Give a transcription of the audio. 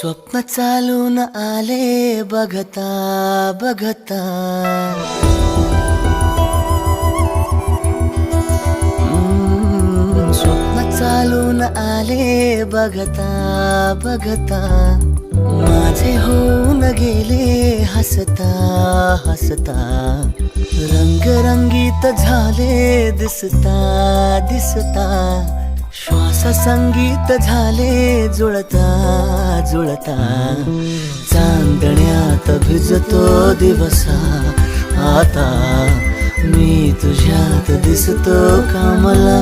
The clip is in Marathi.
स्वप्न चालून आले बघता बघता, स्वप्न चालून आले बघता बघता, माझे होऊन गेले हसता हसता, रंगरंगीत झाले दिसता दिसता, श्वास संगीत झाले जुळता जुळता, चांदण्यात भिजतो दिवसा आता, मी तुझ्यात दिसतो कमला.